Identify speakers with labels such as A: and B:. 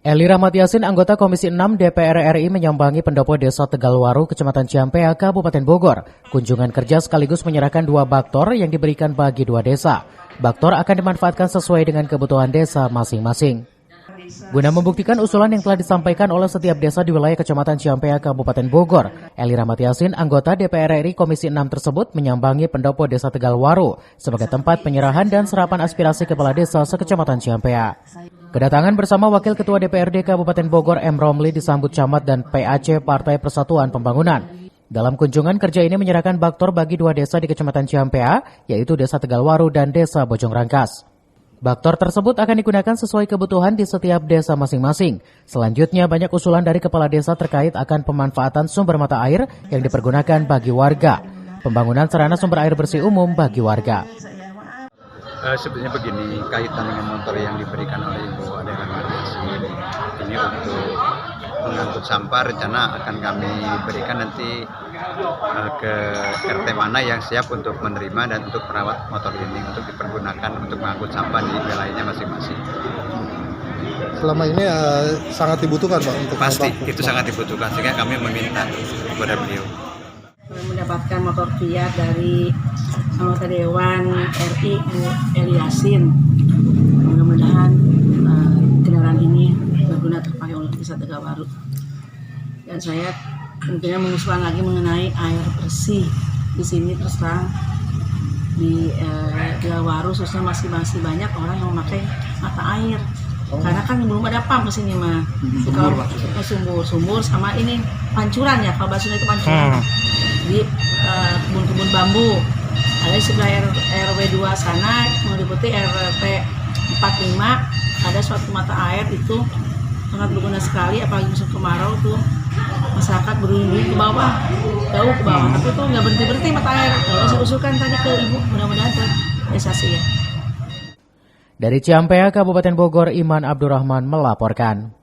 A: Eli Rahmat Yasin, anggota Komisi 6 DPR RI menyambangi pendopo Desa Tegalwaru, Kecamatan Ciampea, Kabupaten Bogor. Kunjungan kerja sekaligus menyerahkan 2 baktor yang diberikan bagi 2 desa. Baktor akan dimanfaatkan sesuai dengan kebutuhan desa masing-masing. Guna membuktikan usulan yang telah disampaikan oleh setiap desa di wilayah Kecamatan Ciampea, Kabupaten Bogor, Eli Rahmat Yasin, anggota DPR RI Komisi 6 tersebut menyambangi pendopo Desa Tegalwaru sebagai tempat penyerahan dan serapan aspirasi kepala desa se-Kecamatan Ciampea. Kedatangan bersama Wakil Ketua DPRD Kabupaten Bogor M. Romli disambut camat dan PAC Partai Persatuan Pembangunan. Dalam kunjungan kerja ini menyerahkan baktor bagi 2 desa di Kecamatan Ciampea, yaitu Desa Tegalwaru dan Desa Bojong Rangkas. Baktor tersebut akan digunakan sesuai kebutuhan di setiap desa masing-masing. Selanjutnya banyak usulan dari kepala desa terkait akan pemanfaatan sumber mata air yang dipergunakan bagi warga. Pembangunan sarana sumber air bersih umum bagi warga.
B: Sebenarnya begini, kaitan dengan motor yang diberikan oleh Ibu Ade Rahmat Yasin ini untuk mengangkut sampah, rencana akan kami berikan nanti ke RT mana yang siap untuk menerima dan untuk merawat motor ini untuk dipergunakan untuk mengangkut sampah di wilayahnya masing-masing.
C: Selama ini sangat dibutuhkan Pak untuk
B: pasti itu sangat dibutuhkan, sehingga kami meminta kepada beliau.
D: Mendapatkan motor Fiat dari anggota Dewan RI Bu Eli Yasin. Mudah-mudahan kendaraan ini berguna terpakai oleh Desa Tegalwaru. Dan saya tentunya mengusulkan lagi mengenai air bersih di sini. Terus terang di Tegalwaru khususnya masih banyak orang yang memakai mata air. Karena kan belum ada pump di sini mah. Kalau sumur sama ini pancuran ya, kalau bahasa itu pancuran. Di kebun-kebun bambu. Ada di sebelah RW 2 sana meliputi RT 45, ada suatu mata air itu sangat berguna sekali, apalagi musim kemarau tuh masyarakat berlindung ke bawah, jauh ke bawah, tapi tuh nggak berhenti mata air. Lalu saya usulkan tadi ke Ibu, mudah-mudahan terrealisasi ya.
A: Dari Ciampea, Kabupaten Bogor, Iman Abdurrahman melaporkan.